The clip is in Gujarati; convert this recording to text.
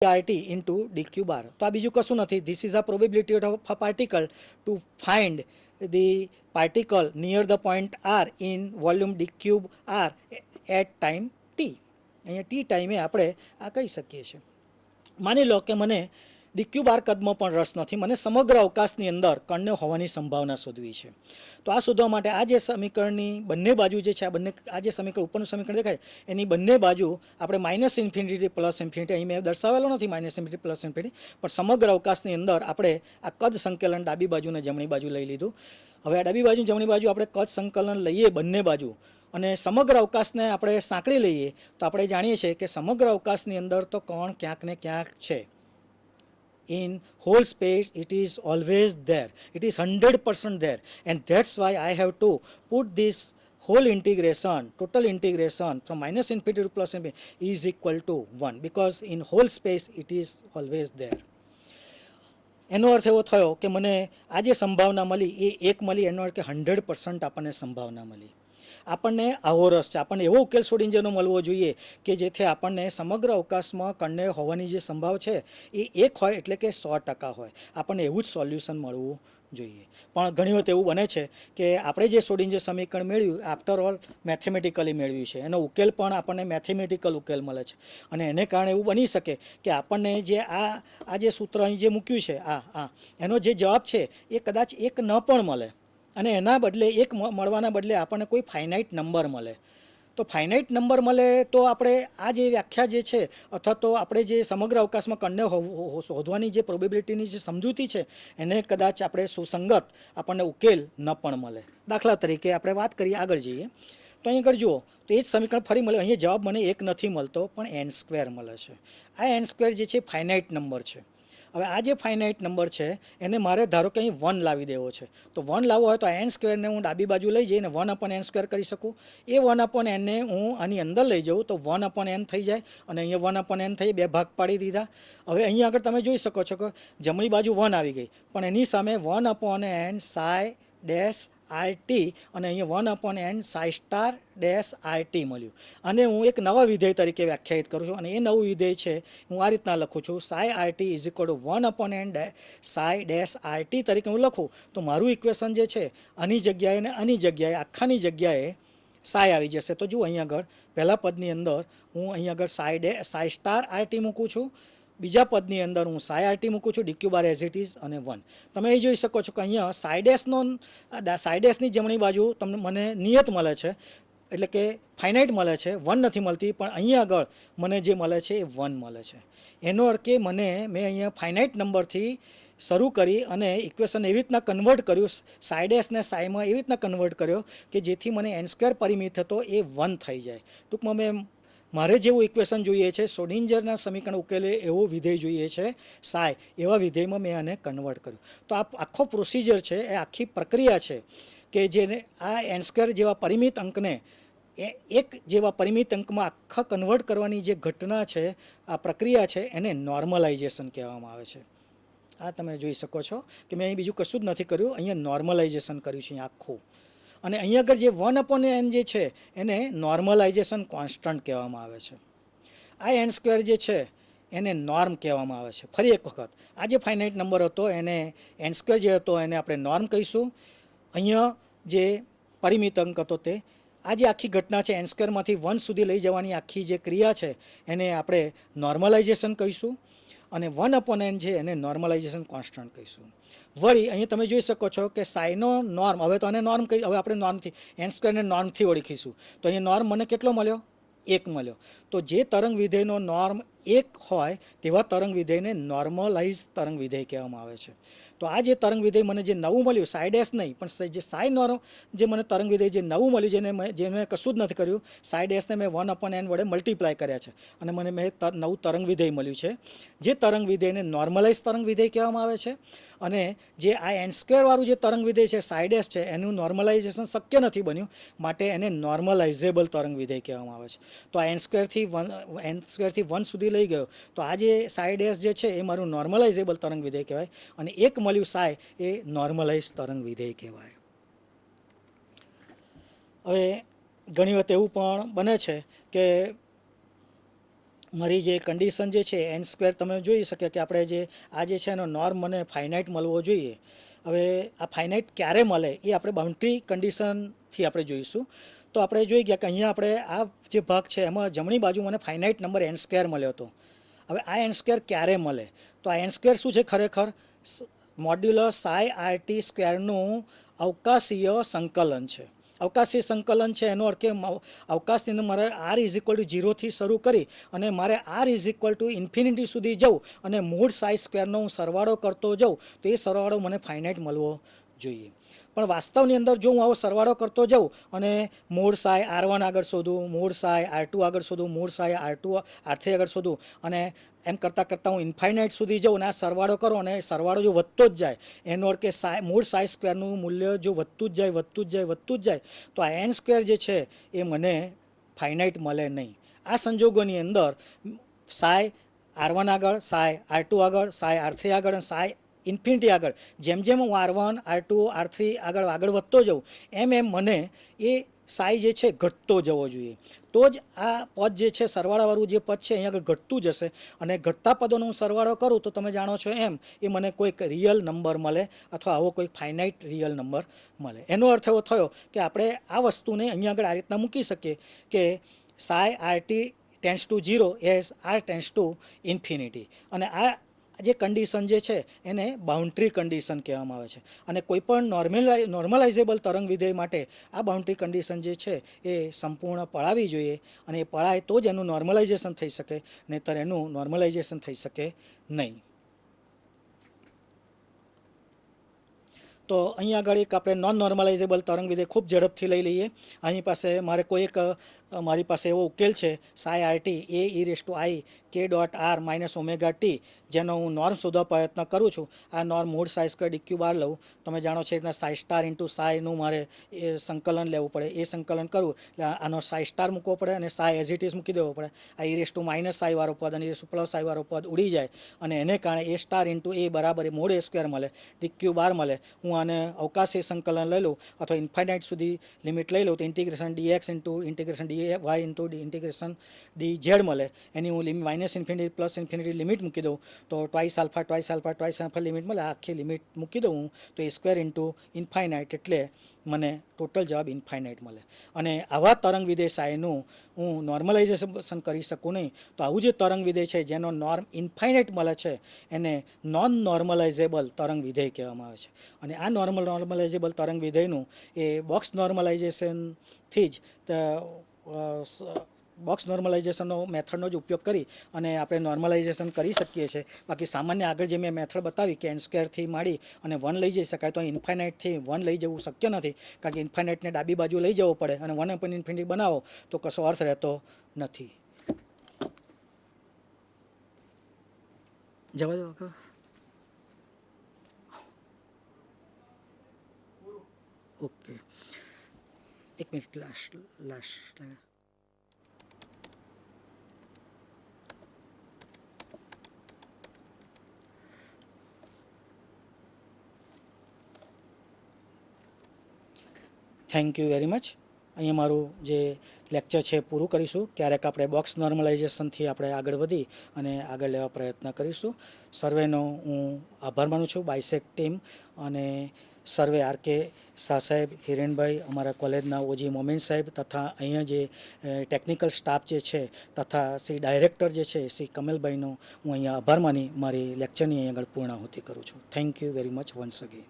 RT into dq bar. તો આ બીજું કશું નથી. This is a probability of a particle to find the particle near the point R in volume d cube R at time t. અહીંયા t ટાઈમે આપણે આ કહી શકીએ છીએ. માની લો કે મને ડીક્યુ બાર કદમાં પણ રસ નથી, મને સમગ્ર અવકાશની અંદર કણને હોવાની સંભાવના શોધવી છે. તો આ શોધવા માટે આ જે સમીકરણની બંને બાજુ જે છે, આ જે સમીકરણ ઉપરનું સમીકરણ દેખાય એની બંને બાજુ આપણે માઇનસ ઇન્ફિનિટી પ્લસ ઇન્ફિનિટી, અહીં મેં દર્શાવેલો નથી માઇનસ ઇન્ફિનિટી પ્લસ ઇન્ફિનિટી, પણ સમગ્ર અવકાશની અંદર આપણે આ કદ સંકલન ડાબી બાજુ અને જમણી બાજુ લઈ લીધું. હવે આ ડાબી બાજુ જમણી બાજુ આપણે કદ સંકલન લઈએ બંને બાજુ અને સમગ્ર અવકાશને આપણે સાંકળી લઈએ તો આપણે જાણીએ છીએ કે સમગ્ર અવકાશની અંદર તો કણ ક્યાંક ને ક્યાંક છે. In whole space it is always there, it is 100% there, and that's why I have to put this whole integration, total integration from minus infinity to plus infinity is equal to 1, because in whole space it is always there. એનો અર્થ એવો થયો કે મને આ જે સંભાવના મળી એ એક મળી, એનો અર્થ કે 100% આપણને સંભાવના મળી. આપણને આવો રસ છે, આપણને એવો ઉકેલ સોડિન્જરનો મળવો જોઈએ કે જેથી આપણને સમગ્ર અવકાશમાં કણને હોવાની જે સંભાવ છે એ એક હોય, એટલે કે 100% હોય. આપણને એવું જ સોલ્યુશન મળવું જોઈએ. પણ ઘણી વખત એવું બને છે કે આપણે જે સોડિન્જર સમીકરણ મેળવ્યું આફ્ટર ઓલ મેથેમેટિકલી મેળવ્યું છે, એનો ઉકેલ પણ આપણને મેથેમેટિકલ ઉકેલ મળે છે, અને એને કારણે એવું બની શકે કે આપણને જે આ જે સૂત્ર અહીં જે મૂક્યું છે એનો જે જવાબ છે એ કદાચ એક ન પણ મળે, અને એના બદલે એક મળવાના બદલે આપણને કોઈ ફાઇનાઇટ નંબર મળે. તો ફાઇનાઇટ નંબર મળે તો આપણે આ જે વ્યાખ્યા જે છે અથવા તો આપણે જે સમગ્ર અવકાશમાં કણને શોધવાની જે પ્રોબેબિલિટીની જે સમજૂતી છે એને કદાચ આપણે સુસંગત આપણને ઉકેલ ન પણ મળે. દાખલા તરીકે આપણે વાત કરીએ, આગળ જઈએ તો અહીં આગળ જુઓ તો એ જ સમીકરણ ફરી મળે. અહીંયા જવાબ મને એક નથી મળતો પણ n² મળે છે. આ n² જે છે ફાઇનાઇટ નંબર છે. હવે આ જે ફાઇનાઇટ નંબર છે એને મારે ધારો કે અહીં 1 લાવી દેવો છે, તો 1 લાવવો હોય તો આ n² ને હું ડાબી બાજુ લઈ જઈને 1/n² કરી શકું. એ 1/n ને હું આની અંદર લઈ જાઉં તો 1/n થઈ જાય, અને અહીંયા 1/n થઈ 2 ભાગ પાડી દીધા. હવે અહીં આગળ તમે જોઈ શકો છો કે જમણી બાજુ 1 આવી ગઈ, પણ એની સામે 1/n psi ડેશ RT અને અહીંયા 1/n psi star dash RT મળ્યું. અને હું એક નવા વિધેય તરીકે વ્યાખ્યાયિત કરું છું, અને એ નવું વિધેય છે હું આ રીતના લખું છું, psi RT is equal two 1/n psi dash RT તરીકે હું લખું તો મારું ઇક્વેશન જે છે આની જગ્યાએ ને આની જગ્યાએ આખાની જગ્યાએ psi આવી જશે. તો જુઓ અહીં આગળ પહેલા પદની અંદર હું અહીં આગળ psi સ્ટાર RT મૂકું છું, બીજા પદની અંદર હું psi RT મૂકું છું, dq bar as it is અને 1. તમે એ જોઈ શકો છો કે અહીંયા psi ડેશની જમણી બાજુ તમને મને નિયત મળે છે, એટલે કે ફાઇનાઇટ મળે છે, 1 નથી મળતી, પણ અહીંયા આગળ મને જે મળે છે એ 1 મળે છે. એનો અર્થ કે મેં અહીંયા ફાઇનાઇટ નંબરથી શરૂ કરી અને ઇક્વેશન એવી રીતના કન્વર્ટ કર્યું, psi ડેશને psiમાં એવી રીતના કન્વર્ટ કર્યો કે જેથી મને n² પરિમિત હતો એ 1 થઈ જાય. ટૂંકમાં મારે જેવું ઇક્વેશન જોઈએ છે, સોડિન્જરના સમીકરણ ઉકેલે એવો વિધેય જોઈએ છે psi, એવા વિધેયમાં મેં આને કન્વર્ટ કર્યું. તો આ આખો પ્રોસિજર છે, એ આખી પ્રક્રિયા છે કે જેને આ n² જેવા પરિમિત અંકને એક જેવા પરિમિત અંકમાં આખા કન્વર્ટ કરવાની જે ઘટના છે, આ પ્રક્રિયા છે, એને નોર્મલાઇઝેશન કહેવામાં આવે છે. આ તમે જોઈ શકો છો કે મેં અહીં બીજું કશું જ નથી કર્યું, અહીંયા નોર્મલાઇઝેશન કર્યું છે આખું. અને અહીંયા આગળ જે 1/n જે છે એને નોર્મલાઇઝેશન કોન્સ્ટન્ટ કહેવામાં આવે છે. આ n² જે છે એને નોર્મ કહેવામાં આવે છે. ફરી એક વખત આ જે ફાઇનાઇટ નંબર હતો એને n² જે હતો એને આપણે નોર્મ કહીશું. અહીંયા જે પરિમિત અંક હતો તે આ જે આખી ઘટના છે n²માંથી 1 સુધી લઈ જવાની આખી જે ક્રિયા છે એને આપણે નોર્મલાઇઝેશન કહીશું, અને 1/n છે એને નોર્મલાઇઝેશન કોન્સ્ટન્ટ કહીશું. વળી અહીંયા તમે જોઈ શકો છો કે સાઈનો નોર્મ, હવે તો આને નોર્મ કહી, હવે આપણે નોર્મથી n² ને નોર્મથી ઓળખીશું. તો અહીંયા નોર્મ મને કેટલો મળ્યો? 1 મળ્યો. તો જે તરંગ વિધેયનો નોર્મ 1 હોય તેવા તરંગ વિધેયને નોર્મલાઇઝ તરંગ વિધેય કહેવામાં આવે છે. તો આ જે તરંગ વિધેય મને જે નવું મળ્યું, psi ડેશ નહીં પણ જે psi નોર્મ જે મને તરંગ વિધેય જે નવું મળ્યું, જેને કશું જ નથી કર્યું, psi ડેશને મેં 1/n વડે મલ્ટીપ્લાય કર્યા છે અને મને નવું તરંગ વિધેય મળ્યું છે. જે તરંગ વિધેયને નોર્મલાઇઝ તરંગ વિધેય કહેવામાં આવે છે, અને જે આ n² વાળું જે તરંગ વિધેય છે psi ડેશ છે એનું નોર્મલાઇઝેશન શક્ય નથી બન્યું, માટે એને નોર્મલાઇઝેબલ તરંગ વિધેય કહેવામાં આવે છે. તો આ n² થી 1 સુધી લઈ ગયો તો આ જે psi ડેશ જે છે એ મારું નોર્મલાઇઝેબલ તરંગ વિધેય કહેવાય, અને એક મળ્યું psi એ નોર્મલાઇઝ તરંગ વિધેય કહેવાય. હવે ઘણી વખત એવું પણ બને છે કે મારી જે કન્ડિશન જે છે એન સ્ક્વેર તમે જોઈ શકે કે આપણે જે આ જે છે એનો નોર્મ મને ફાઇનાઇટ મળવો જોઈએ. હવે આ ફાઇનાઇટ ક્યારે મળે એ આપણે બાઉન્ડ્રી કન્ડિશનથી આપણે જોઈશું. તો આપણે જોઈ ગયા કે અહીંયા આપણે આ જે ભાગ છે એમાં જમણી બાજુ મને ફાઇનાઇટ નંબર એન સ્ક્વેર મળ્યો હતો. હવે આ એન સ્ક્વેર ક્યારે મળે? તો આ એન સ્ક્વેર શું છે? ખરેખર મોડ્યુલસ સાઈ આર ટી સ્ક્વેરનું અવકાશીય સંકલન છે. અવકાશી સંકલન છે એનો અર્થ કે અવકાશની અંદર મારે આર ઇઝ ઇક્વલ ટુ 0થી શરૂ કરી અને મારે R is equal to infinity સુધી જવું અને મૂળ સાઈ સ્ક્વેરનો હું સરવાળો કરતો જાઉં તો એ સરવાળો મને ફાઇનાઇટ મળવો જોઈએ. પણ વાસ્તવની અંદર જો હું આવો સરવાળો કરતો જાઉં અને મૂળ સાઈ R1 આગળ શોધું, મૂળ સાઈ R2 આગળ શોધું, મૂળ સાઈ R3 આગળ શોધું અને એમ કરતાં હું ઇન્ફાઇનાઇટ સુધી જાઉં અને આ સરવાળો કરો અને સરવાળો જો વધતો જ જાય એનો અર્થ કે મૂળ સાઈ સ્ક્વેરનું મૂલ્ય જો વધતું જ જાય તો આ એન સ્ક્વેર જે છે એ મને ફાઇનાઇટ મળે નહીં. આ સંજોગોની અંદર સાઈ R1 આગળ, સાઈ R2 આગળ, સાઈ R3 આગળ અને સાઈ ઇન્ફિનિટી આગળ જેમ હું R1, R2, R3 આગળ વધતો જાઉં એમ મને એ સાઈ જે છે ઘટતો જવો જોઈએ. તો જ આ પદ જે છે સરવાળાવાળું જે પદ છે અહીંયા આગળ ઘટતું જશે અને ઘટતા પદોનો હું સરવાળો કરું તો તમે જાણો છો એમ એ મને કોઈક રિયલ નંબર મળે અથવા આવો કોઈક ફાઇનાઇટ રિયલ નંબર મળે. એનો અર્થ એવો થયો કે આપણે આ વસ્તુને અહીંયા આગળ આ રીતના મૂકી શકીએ કે psi R T tends to 0 as R tends to infinity. અને આ જે કન્ડિશન જે છે એને બાઉન્ડ્રી કન્ડિશન કહેવામાં આવે છે. અને કોઈપણ નોર્મલાઇઝેબલ તરંગ વિધેય માટે આ બાઉન્ડ્રી કન્ડિશન જે છે એ સંપૂર્ણ પળાવી જોઈએ અને એ પળાય તો જ એનું નોર્મલાઇઝેશન થઈ શકે, નહીંતર એનું નોર્મલાઇઝેશન થઈ શકે નહીં. તો અહીંયા આગળ એક આપણે નોન નોર્મલાઇઝેબલ તરંગ વિધેય ખૂબ ઝડપથી લઈ લઈએ. અહીં પાસે મારી પાસે એવો ઉકેલ છે psi R T A E raise to I K dot R minus omega T, જેનો હું નોર્મ શોધવા પ્રયત્ન કરું છું. આ નોર્મ મૂળ સાઈ સ્ક્વેર ડી ક્યુ બાર લઉં. તમે જાણો છો રીતના સાઈ સ્ટાર ઇન્ટુ સાઈનું મારે એ સંકલન લેવું પડે. એ સંકલન કરું એટલે આનો સાઈ સ્ટાર મૂકવો પડે અને સાઈ એઝ ઇટ ઇઝ મૂકી દેવો પડે. આ E raise to minus psi વાળો પદ અને E raise to plus psi વાળો પદ ઉડી જાય અને એને કારણે એ સ્ટાર ઇન્ટુ એ બરાબર એ મૂળ એ સ્ક્વેર મળે, ડી ક્યુ બાર મળે. હું આને અવકાશી સંકલન લઈ લઉં અથવા ઇન્ફાઇનાઇટ સુધી લિમિટ લઈ લઉં તો integration D X into integration D Y into integration D Z મળે. એની હું minus infinity plus infinity limit મૂકી દઉં તો ટ્વાઇસ આલ્ફા લિમિટ મળે. આખી લિમિટ મૂકી દઉં તો એ સ્ક્વેર ઇન્ટુ ઇન્ફાઇનાઇટ એટલે મને ટોટલ જવાબ ઇન્ફાઇનાઇટ મળે. અને આવા તરંગ વિધેય સાઈનું હું નોર્મલાઇઝેશન કરી શકું નહીં. તો આવું જે તરંગ વિધેય છે જેનો નોર્મ ઇન્ફાઇનાઇટ મળે છે એને નોન નોર્મલાઇઝેબલ તરંગ વિધેય કહેવામાં આવે છે. અને આ નોર્મલાઇઝેબલ તરંગ વિધેયનું એ બોક્સ નોર્મલાઇઝેશનથી જ બોક્સ નોર્મલાઇઝેશનનો મેથડનો જ ઉપયોગ કરી અને આપણે નોર્મલાઇઝેશન કરી શકીએ છીએ. બાકી સામાન્ય આગળ જે મેં મેથડ બતાવી કે એન સ્ક્વેરથી માંડી અને 1 લઈ જઈ શકાય, તો ઇન્ફાઇનાઇટથી 1 લઈ જવું શક્ય નથી, કારણ કે ઇન્ફાઇનાઇટને ડાબી બાજુ લઈ જવો પડે અને 1 અપોન ઇન્ફિનિટી બનાવો તો કશો અર્થ રહેતો નથી. જવા દો. ઓકે, એક minute. Last thank you very much. અહીંયા મારું જે લેક્ચર છે પૂરું કરીશું. ક્યારેક આપણે બોક્સ નોર્મલાઇઝેશનથી આપણે આગળ વધી અને આગળ લેવા પ્રયત્ન કરીશું. સર્વેનો હું આભાર માનું છું, બાયસેક ટીમ અને સર્વે આર કે શાહ સાહેબ, હિરેનભાઈ, અમારા કોલેજના ઓજી મોમિન સાહેબ તથા અહીંયા જે ટેકનિકલ સ્ટાફ જે છે તથા શ્રી ડાયરેક્ટર જે છે શ્રી કમલભાઈનો હું અહીંયા આભાર માની મારી લેક્ચરની અહીં આગળ પૂર્ણાહુતિ કરું છું. Thank you very much once again.